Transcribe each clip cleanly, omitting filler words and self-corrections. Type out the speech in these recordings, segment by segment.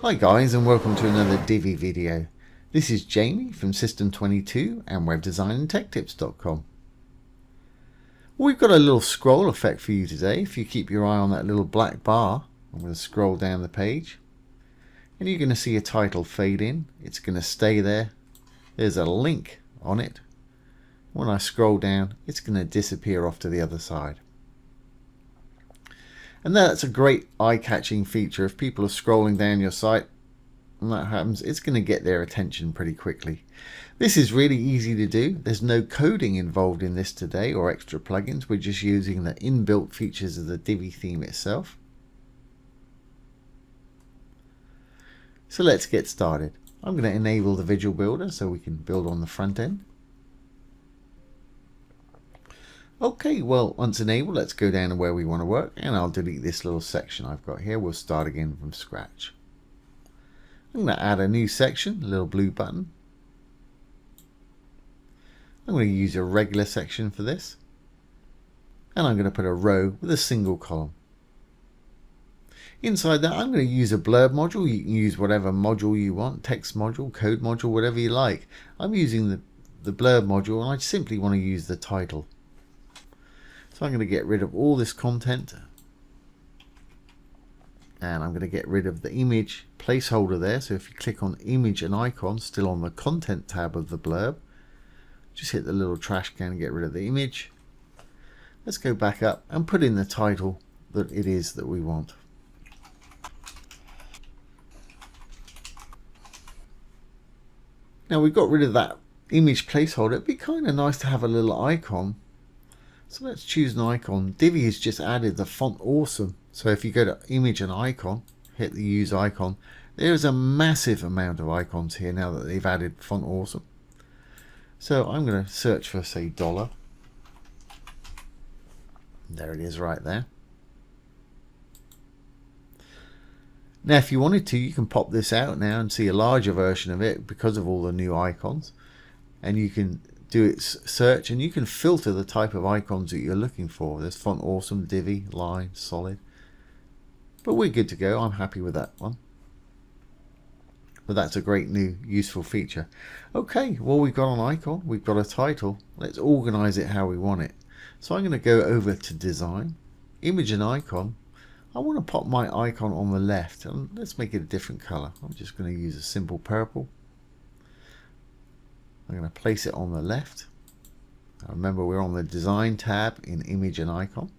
Hi guys, and welcome to another Divi video. This is Jamie from System22 and webdesignandtechtips.com. We've got a little scroll effect for you today. If you keep your eye on that little black bar, I'm going to scroll down the page and you're going to see a title fade in. It's going to stay there. There's a link on it. When I scroll down, it's going to disappear off to the other side. And that's a great eye-catching feature. If people are scrolling down your site and that happens, it's going to get their attention pretty quickly. This is really easy to do. There's no coding involved in this today or extra plugins. We're just using the inbuilt features of the Divi theme itself. So let's get started. I'm going to enable the visual builder so we can build on the front end. Okay, well, once enabled, let's go down to where we want to work, and I'll delete this little section I've got here. We'll start again from scratch. I'm going to add a new section, a little blue button. I'm going to use a regular section for this, and I'm going to put a row with a single column. Inside that, I'm going to use a blurb module. You can use whatever module you want, text module, code module, whatever you like. I'm using the blurb module, and I simply want to use the title. So I'm going to get rid of all this content, and I'm going to get rid of the image placeholder there. So if you click on image and icon, still on the content tab of the blurb, just hit the little trash can and get rid of the image. Let's go back up and put in the title that it is that we want. Now we've got rid of that image placeholder. It'd be kind of nice to have a little icon. So let's choose an icon. Divi has just added the font awesome. So if you go to image and icon, hit the use icon, there's a massive amount of icons here now that they've added font awesome. So I'm going to search for, say, $. There it is right there. Now if you wanted to, you can pop this out now and see a larger version of it because of all the new icons. And you can do its search, and you can filter the type of icons that you're looking for. There's font awesome, Divi, line, solid, but we're good to go. I'm happy with that one, but that's a great new useful feature. Okay, well, we've got an icon, we've got a title. Let's organize it how we want it. So I'm going to go over to design, image and icon. I want to pop my icon on the left, and let's make it a different color. I'm just going to use a simple purple. I'm going to place it on the left. Now remember, we're on the design tab in image and icon.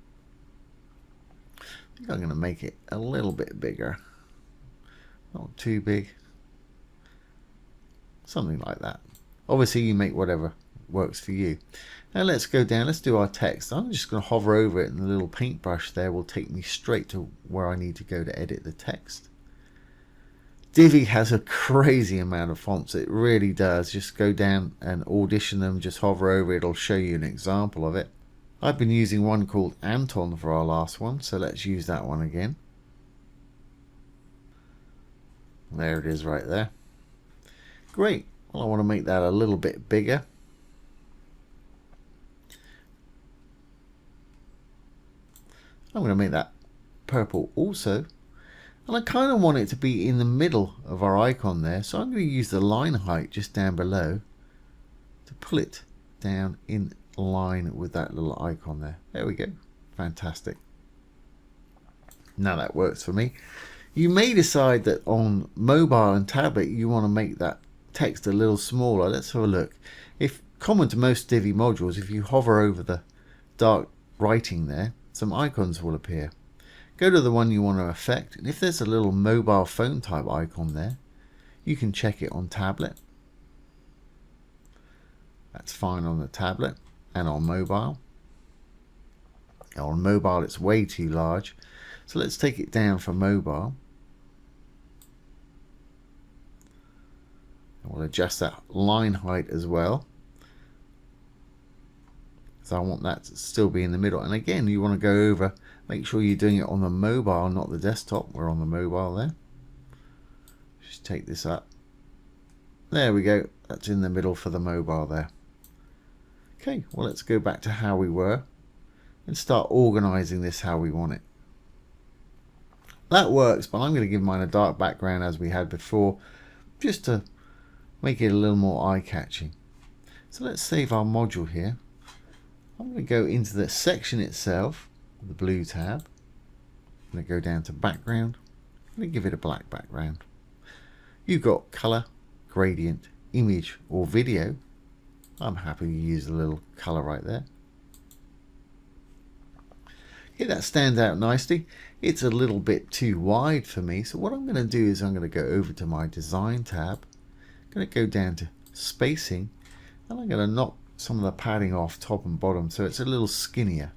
I think I'm going to make it a little bit bigger, not too big, something like that. Obviously you make whatever works for you. Now let's go down, let's do our text. I'm just going to hover over it, and the little paintbrush there will take me straight to where I need to go to edit the text. Divi has a crazy amount of fonts. It really does. Just go down and audition them, just hover over it, it'll show you an example of it. I've been using one called Anton for our last one, so let's use that one again. There it is right there. Great. Well, I want to make that a little bit bigger. I'm going to make that purple also. And I kind of want it to be in the middle of our icon there, so I'm going to use the line height just down below to pull it down in line with that little icon there. There we go. Fantastic. Now that works for me. You may decide that on mobile and tablet you want to make that text a little smaller. Let's have a look. If common to most Divi modules, if you hover over the dark writing there, some icons will appear. Go to the one you want to affect, and if there's a little mobile phone type icon there, you can check it on tablet. That's fine on the tablet and on mobile. On mobile it's way too large, so let's take it down for mobile. And we'll adjust that line height as well, so I want that to still be in the middle. And again, you want to go over, make sure you're doing it on the mobile, not the desktop. We're on the mobile there. Just take this up. There we go. That's in the middle for the mobile there. Okay, well, let's go back to how we were and start organizing this how we want it. That works, but I'm going to give mine a dark background as we had before, just to make it a little more eye-catching. So let's save our module here. I'm going to go into the section itself, the blue tab. I'm going to go down to background. I'm going to give it a black background. You've got color, gradient, image or video. I'm happy to use a little color right there. Yeah, that stands out nicely. It's a little bit too wide for me, so what I'm going to do is I'm going to go over to my design tab. I'm going to go down to spacing, and I'm going to knock some of the padding off top and bottom so it's a little skinnier.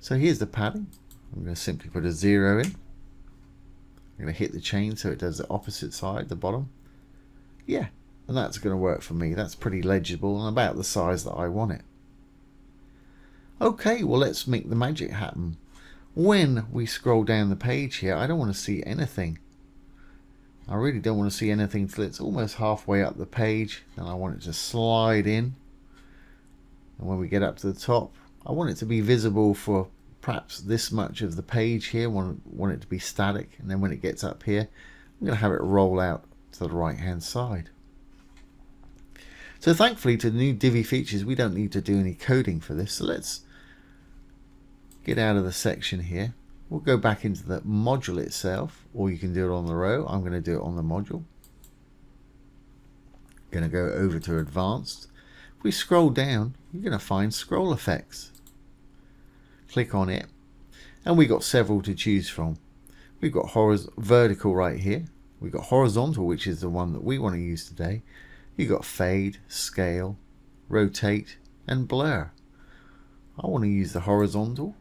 So here's the padding. I'm going to simply put a 0 in. I'm going to hit the chain so it does the opposite side, the bottom. Yeah, and that's going to work for me. That's pretty legible and about the size that I want it. Okay, well, let's make the magic happen. When we scroll down the page here, I don't want to see anything. I really don't want to see anything till it's almost halfway up the page. Then I want it to slide in. And when we get up to the top, I want it to be visible for perhaps this much of the page here. I want it to be static. And then when it gets up here, I'm going to have it roll out to the right hand side. So thankfully to the new Divi features, we don't need to do any coding for this. So let's get out of the section here. We'll go back into the module itself, or you can do it on the row. I'm going to do it on the module. Going to go over to advanced. If we scroll down, you're going to find scroll effects. Click on it, and we've got several to choose from. We've got vertical right here. We've got horizontal, which is the one that we want to use today. You've got fade, scale, rotate, and blur. I want to use the horizontal.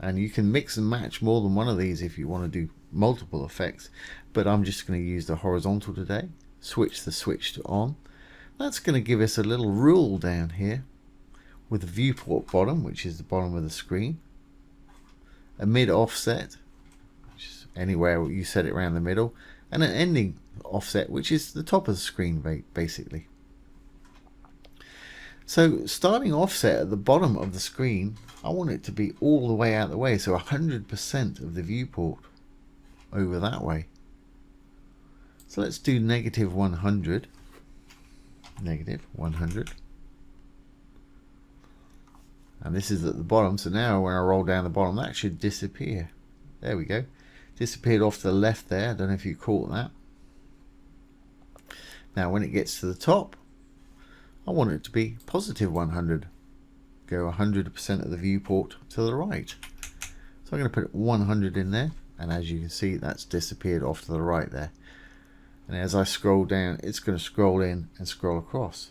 And you can mix and match more than one of these if you want to do multiple effects. But I'm just going to use the horizontal today. Switch the switch to on. That's going to give us a little rule down here with a viewport bottom, which is the bottom of the screen. A mid offset, which is anywhere you set it around the middle. And an ending offset, which is the top of the screen basically. So starting offset at the bottom of the screen, I want it to be all the way out the way, so 100% of the viewport over that way. So let's do negative 100. Negative 100. And this is at the bottom, so now when I roll down the bottom, that should disappear. There we go. Disappeared off to the left there. I don't know if you caught that. Now when it gets to the top, I want it to be positive 100. Go 100% of the viewport to the right. So I'm going to put 100 in there, and as you can see, that's disappeared off to the right there. And as I scroll down, it's going to scroll in and scroll across.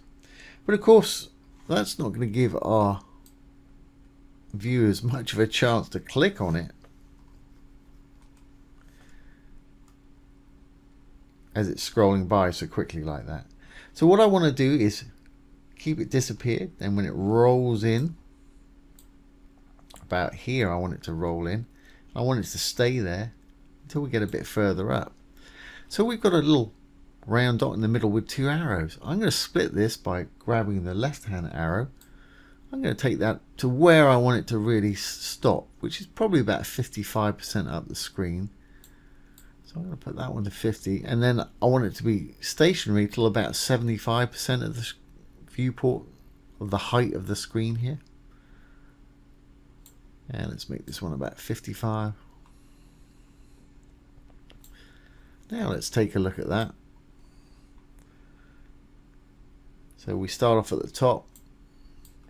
But of course, that's not going to give our viewers much of a chance to click on it, as it's scrolling by so quickly like that. So what I want to do is keep it disappeared, and when it rolls in about here, I want it to roll in. I want it to stay there until we get a bit further up. So we've got a little round dot in the middle with 2 arrows. I'm going to split this by grabbing the left hand arrow. I'm going to take that to where I want it to really stop, which is probably about 55% up the screen. So I'm going to put that one to 50, and then I want it to be stationary till about 75% of the viewport of the height of the screen here. And let's make this one about 55. Now let's take a look at that. So we start off at the top,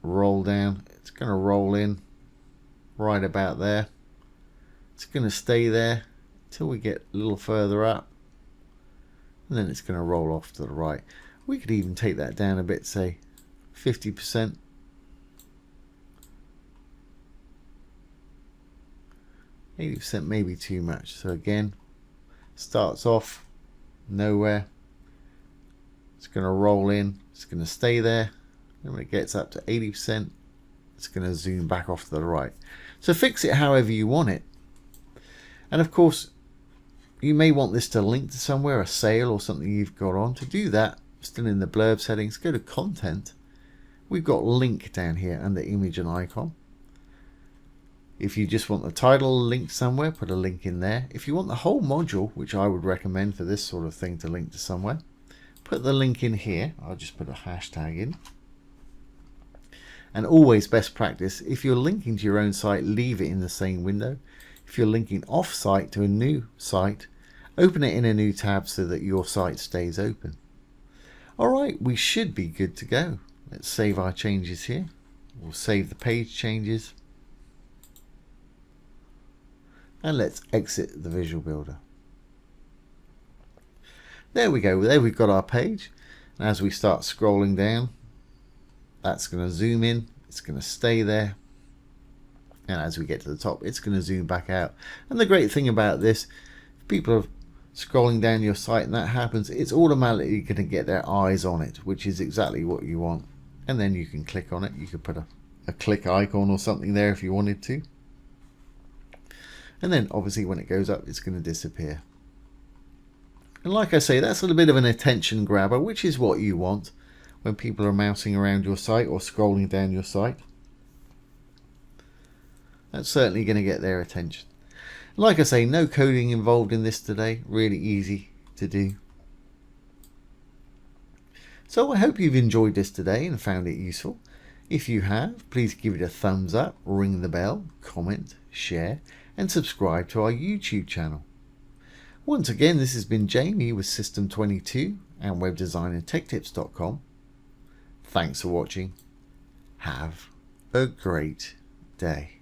roll down. It's going to roll in right about there. It's going to stay there until we get a little further up, and then it's going to roll off to the right. We could even take that down a bit, say 50%. %, maybe too much. So again, starts off nowhere. It's going to roll in. It's going to stay there. And when it gets up to 80%, it's going to zoom back off to the right. So fix it however you want it. And of course, you may want this to link to somewhere, a sale or something you've got on. To do that, still in the blurb settings, go to content. We've got link down here under image and icon. If you just want the title linked somewhere, put a link in there. If you want the whole module, which I would recommend for this sort of thing to link to somewhere, put the link in here. I'll just put a hashtag in. And always best practice, if you're linking to your own site, leave it in the same window. If you're linking off site to a new site, open it in a new tab so that your site stays open. Alright, we should be good to go. Let's save our changes here. We'll save the page changes. And let's exit the Visual Builder. There we go. There we've got our page. And as we start scrolling down, that's going to zoom in. It's going to stay there. And as we get to the top, it's going to zoom back out. And the great thing about this, if people are scrolling down your site and that happens, it's automatically going to get their eyes on it, which is exactly what you want. And then you can click on it. You could put a click icon or something there if you wanted to. And then obviously when it goes up, it's going to disappear. And like I say, that's a little bit of an attention grabber, which is what you want when people are mousing around your site or scrolling down your site. That's certainly going to get their attention. Like I say, no coding involved in this today. Really easy to do. So I hope you've enjoyed this today and found it useful. If you have, please give it a thumbs up, ring the bell, comment, share, and subscribe to our YouTube channel. Once again, this has been Jamie with System22 and webdesignandtechtips.com. Thanks for watching. Have a great day.